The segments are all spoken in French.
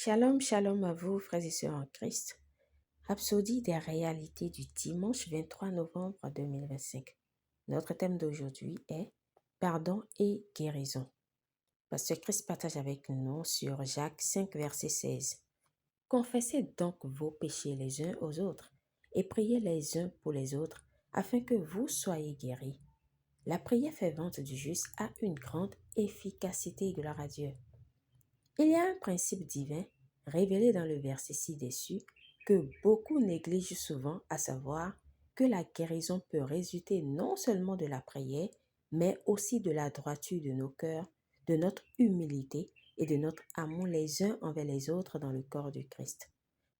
Shalom, shalom à vous, frères et sœurs en Christ. Rhapsodie des réalités du dimanche 23 novembre 2025. Notre thème d'aujourd'hui est Pardon et guérison. Pasteur Christ partage avec nous sur Jacques 5, verset 16. Confessez donc vos péchés les uns aux autres et priez les uns pour les autres afin que vous soyez guéris. La prière fervente du juste a une grande efficacité, gloire à Dieu. Il y a un principe divin révélé dans le verset ci-dessus que beaucoup négligent souvent, à savoir que la guérison peut résulter non seulement de la prière, mais aussi de la droiture de nos cœurs, de notre humilité et de notre amour les uns envers les autres dans le corps du Christ.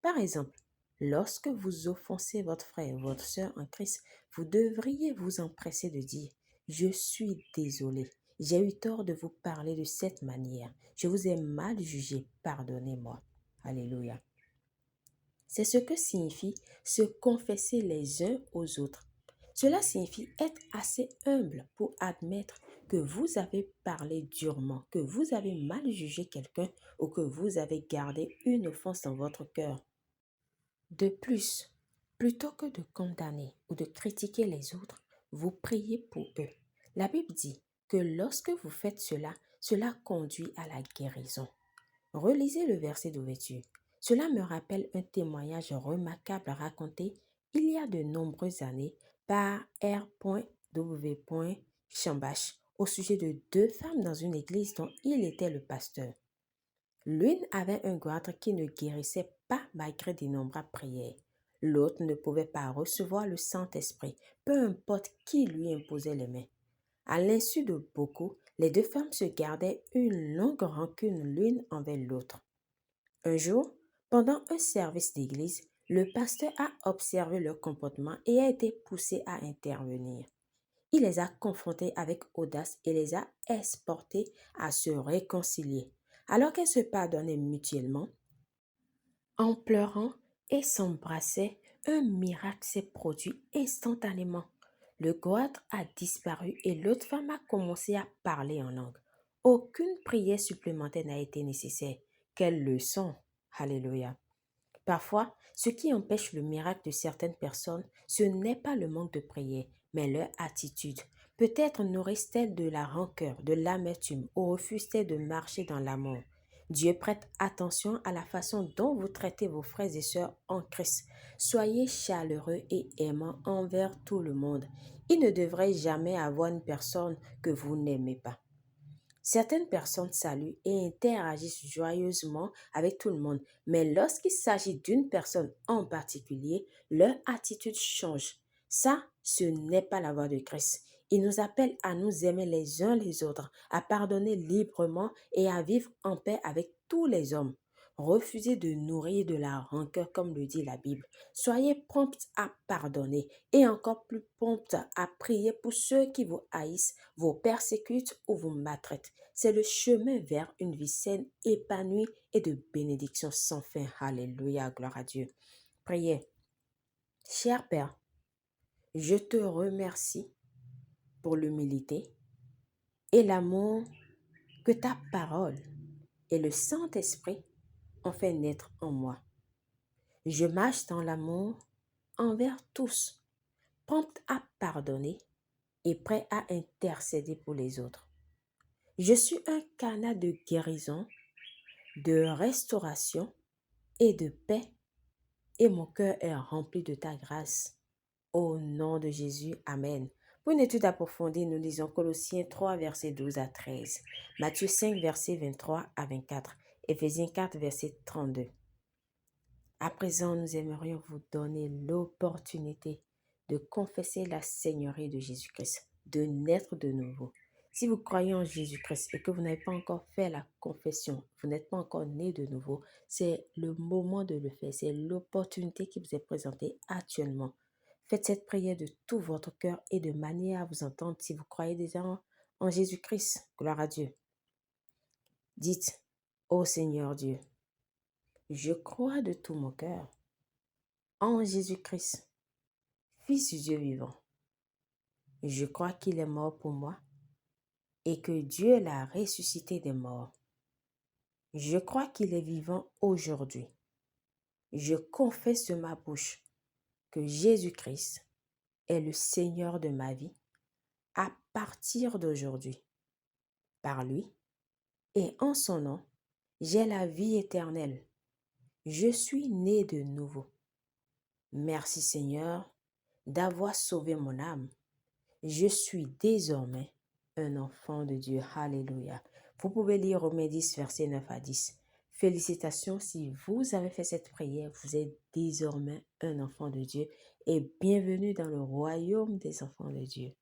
Par exemple, lorsque vous offensez votre frère ou votre sœur en Christ, vous devriez vous empresser de dire « Je suis désolé, j'ai eu tort de vous parler de cette manière. Je vous ai mal jugé, pardonnez-moi. » Alléluia. C'est ce que signifie se confesser les uns aux autres. Cela signifie être assez humble pour admettre que vous avez parlé durement, que vous avez mal jugé quelqu'un ou que vous avez gardé une offense dans votre cœur. De plus, plutôt que de condamner ou de critiquer les autres, vous priez pour eux. La Bible dit que lorsque vous faites cela, cela conduit à la guérison. Relisez le verset d'ouverture. Cela me rappelle un témoignage remarquable raconté il y a de nombreuses années par R.W. Chambach au sujet de deux femmes dans une église dont il était le pasteur. L'une avait un goitre qui ne guérissait pas malgré d'innombrables prières. L'autre ne pouvait pas recevoir le Saint-Esprit, peu importe qui lui imposait les mains. À l'insu de beaucoup, les deux femmes se gardaient une longue rancune l'une envers l'autre. Un jour, pendant un service d'église, le pasteur a observé leur comportement et a été poussé à intervenir. Il les a confrontées avec audace et les a exhortées à se réconcilier. Alors qu'elles se pardonnaient mutuellement, en pleurant et s'embrassaient, un miracle s'est produit instantanément. Le goitre a disparu et l'autre femme a commencé à parler en langue. Aucune prière supplémentaire n'a été nécessaire. Quelle leçon! Alléluia! Parfois, ce qui empêche le miracle de certaines personnes, ce n'est pas le manque de prière, mais leur attitude. Peut-être nourrissent-elles de la rancœur, de l'amertume ou refusent-elles de marcher dans l'amour. Dieu prête attention à la façon dont vous traitez vos frères et sœurs en Christ. Soyez chaleureux et aimants envers tout le monde. Il ne devrait jamais avoir une personne que vous n'aimez pas. Certaines personnes saluent et interagissent joyeusement avec tout le monde, mais lorsqu'il s'agit d'une personne en particulier, leur attitude change. Ça, ce n'est pas la voie de Christ. Il nous appelle à nous aimer les uns les autres, à pardonner librement et à vivre en paix avec tous les hommes. Refusez de nourrir de la rancœur comme le dit la Bible. Soyez promptes à pardonner et encore plus promptes à prier pour ceux qui vous haïssent, vous persécutent ou vous maltraitent. C'est le chemin vers une vie saine, épanouie et de bénédiction sans fin. Alléluia, gloire à Dieu. Priez. Cher Père, je te remercie pour l'humilité et l'amour que ta parole et le Saint-Esprit ont fait naître en moi. Je marche dans l'amour envers tous, prompte à pardonner et prêt à intercéder pour les autres. Je suis un canal de guérison, de restauration et de paix, et mon cœur est rempli de ta grâce. Au nom de Jésus, Amen. Pour une étude approfondie, nous lisons Colossiens 3, versets 12 à 13, Matthieu 5, versets 23 à 24, Éphésiens 4, verset 32. À présent, nous aimerions vous donner l'opportunité de confesser la Seigneurie de Jésus-Christ, de naître de nouveau. Si vous croyez en Jésus-Christ et que vous n'avez pas encore fait la confession, vous n'êtes pas encore né de nouveau, c'est le moment de le faire. C'est l'opportunité qui vous est présentée actuellement. Faites cette prière de tout votre cœur et de manière à vous entendre si vous croyez déjà en Jésus-Christ. Gloire à Dieu. Dites, ô Seigneur Dieu, je crois de tout mon cœur en Jésus-Christ, Fils du Dieu vivant. Je crois qu'il est mort pour moi et que Dieu l'a ressuscité des morts. Je crois qu'il est vivant aujourd'hui. Je confesse de ma bouche que Jésus-Christ est le Seigneur de ma vie à partir d'aujourd'hui. Par lui et en son nom, j'ai la vie éternelle. Je suis né de nouveau. Merci Seigneur d'avoir sauvé mon âme. Je suis désormais un enfant de Dieu. Alléluia. Vous pouvez lire Romains 10, versets 9 à 10. Félicitations si vous avez fait cette prière. Vous êtes désormais un enfant de Dieu et bienvenue dans le royaume des enfants de Dieu.